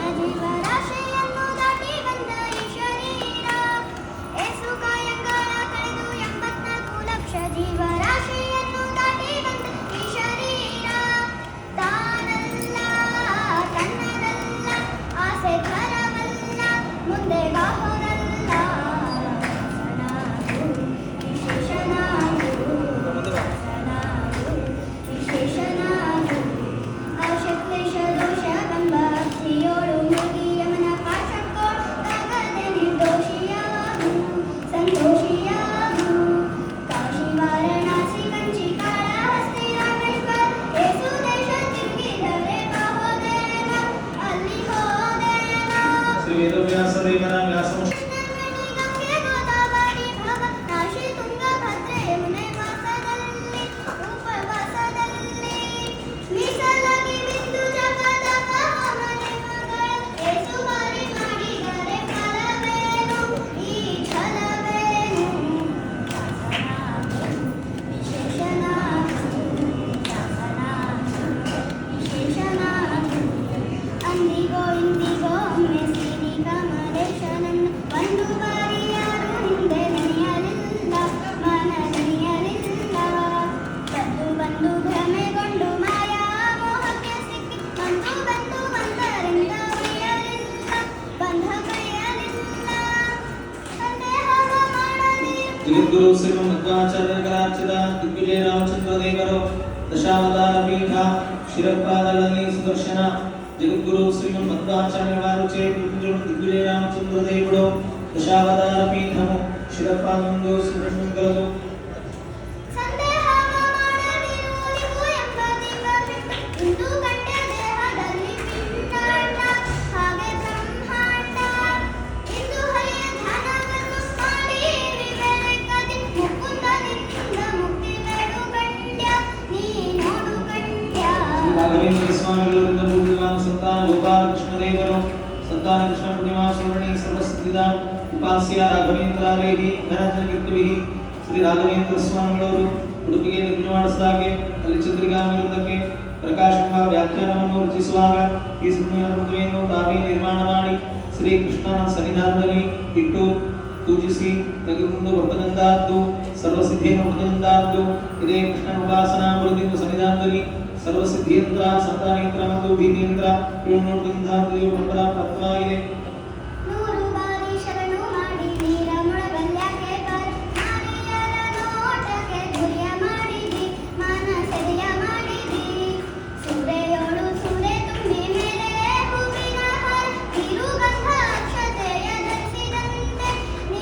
ಜೀವರಾಶಿಯನ್ನು ದಾಟಿ ಬಂದ ಈ ಶರೀರ ಏಸು ಕಾಯಂಗಾಲ ಕಳೆದು 84 ಲಕ್ಷ ಜೀವರಾಶಿಯನ್ನು ದಾಟಿ ಬಂದ ಈ ಶರೀರ ತಾನಲ್ಲ ತನ್ನದಲ್ಲ ಆಸೆ ಕರವಲ್ಲ ಮುಂದೆ ಬಾಹುದಲ್ಲ ವಿಶೇಷನಾಗು ವಿಶೇಷನಾಗು ಅವಶ್ಯಕ ದೋಷವೆಂಬ ಭಕ್ತಿಯೋಳು ಮುಗಿ ಯಮನ ಪಾಶಕ್ಕೋಳಾಗದೆ ನಿರ್ದೋಷಿಯಾಗು ಸಂತೋಷಿಯಾಗು ಕಾಶಿ ವಾರಣಾಸಿ ಕಂಚಿ ಕಾಳಹಸ್ತಿ ರಾಮೇಶ್ವರ ಏಸು ದೇಶ ತಿರುಗಿದರೆ ಬಾಹೋದೇನ ಅಲ್ಲಿ ಹೋದೇನ ಶ್ರೀ ವೇದವ್ಯಾಸ ದೇವರ ವ್ಯಾಸ ಗಂಗೆ ಗೋದಾವರಿ ಭವ ಕಾಶಿ ತುಂಗಭದ್ರೆ ಯಮುನೆ ವಾಸದಲ್ಲಿ ಉಪವಾಸದಲ್ಲಿ ಮೀಸಲಾಗಿ ಬಿದ್ದು ಜಗದ ಮನೆ ಮಗಳ ಏಸು ಬಾರಿ ಮಾಡಿದರೆ ಫಲವೇನು ಈ ಛಲವೇನು ವಿಶೇಷನಾಗು ವಿಶೇಷನಾಗು ಅಂದಿಗೋ ಇಂದಿಗೋ ಒಮ್ಮೆ ಶ್ರೀ ಕಮಲೇಶನನ್ನು ಒಂದು ಬಾರಿ ಯಾರು ಹಿಂದೆ ನೆನೆಯಲಿಲ್ಲ ಮನ ನೆನೆಯಲಿಲ್ಲ ಬಂದು ಬಂದು ಭ್ರಮೆಗೊಂಡು ಮಾಯಾ ಮೋಹಕ್ಕೆ ಸಿಕ್ಕಿ ಬಂದು ಬಂದರಿಂದ ಉಳಿಯಲಿಲ್ಲ ಬಂಧ ಕೈಯಲಿಲ್ಲ ಸಂದೇಹವ ಮಾಡಲಿಲ್ಲ ಜಗದ್ಗುರು ಶ್ರೀ ಮಧ್ವಾಚಾರ್ಯರಾಚಿತ ದಿಗ್ವಿಜಯ ರಾಮಚಂದ್ರ ದೇವರು ದಶಾವತಾರ ಪೀಠ ಶಿರಪಾದಲನಿ ಸುದರ್ಶನ ಜಗದ್ಗುರು ಶ್ರೀ ಮಧ್ವಾಚಾರ್ಯ ವಾರುಚೆ ದಿಗ್ವಿಜಯ ರಾಮಚಂದ್ರ ದೇವರು ದಶಾವತಾರ ಪೀಠము ಶಿರಪಾದಂದು ಸುದರ್ಶನಗಳು ಸಂದೇಹವ ಮಾಡದಿರು ನೀವು ಎಂಬ ದಿವ್ಯವಿಟ್ಟು ಇಂದು ಕಂಡ ದೇಹದಲ್ಲಿ ಪಿಂಡಾಂಡ ಹಾಗೆ ಬ್ರಹ್ಮಾಂಡ ಇಂದು ಹರಿಯ ಧ್ಯಾನವನ್ನು ಮಾಡಿ ವಿವೇಕದಿ ಮುಕುಂದನಿಂದ ಮುಕ್ತಿ ಬೇಡು ಕಂಡ್ಯ ನೀ ನೋಡು ಕಂಡ್ಯ ರಾಘವೇಂದ್ರ ಸ್ವಾಮಿಗಳಿಂದ ಪೂಜ್ಯವಾದ ಸಂತಾನ ಗೋಪಾಲಕೃಷ್ಣ ದೇವರು ಸಂತಾನ ಕೃಷ್ಣ ಪೂರ್ಣಿಮಾ ಸುವರ್ಣಿ ಸರ್ವಸಿದ್ಧಿದ ಉಪಾಸ್ಯ ರಾಘವೇಂದ್ರಾರೇಹಿ ಧನಜನ ಕೀರ್ತಿವಿಹಿ ಶ್ರೀ ರಾಘವೇಂದ್ರ ಸ್ವಾಮಿಗಳವರು ಉಡುಪಿಗೆ ನಿರ್ಮಾಣ ಮಾಡಿಸಿದಾಗೆ ಅಲ್ಲಿ ಚಂದ್ರಿಕಾ ವಿರುದ್ಧಕ್ಕೆ ಪ್ರಕಾಶಕ ವ್ಯಾಖ್ಯಾನವನ್ನು ರಚಿಸುವಾಗ ಈ ಸುಂದರ ಮದುವೆಯನ್ನು ತಾವೇ ನಿರ್ಮಾಣ ಮಾಡಿ ಶ್ರೀ ಕೃಷ್ಣನ ಸನ್ನಿಧಾನದಲ್ಲಿ ಇಟ್ಟು ಪೂಜಿಸಿ ತೆಗೆದುಕೊಂಡು ಬರ್ತದಂತಾದ್ದು ಸರ್ವಸಿದ್ಧಿಯನ್ನು ಹೊಡೆದಂತಾದ್ದು ಇದೇ ಕೃಷ್ಣನ ಉಪಾಸನಾ ಬಲದಿಂದ ಸನ್ನಿಧಾನದಲ್ಲಿ ಸರ್ವಸಿದ್ಧಿಯಂತ್ರ ಸಂತಾನೇಂದ್ರ ಮತ್ತು ಭೀತೇಂದ್ರ ಇವು ನೋಡಿದಂತಹ ಪರಂಪರಾ ಪ್ರಾಪ್ತವಾಗಿದೆ.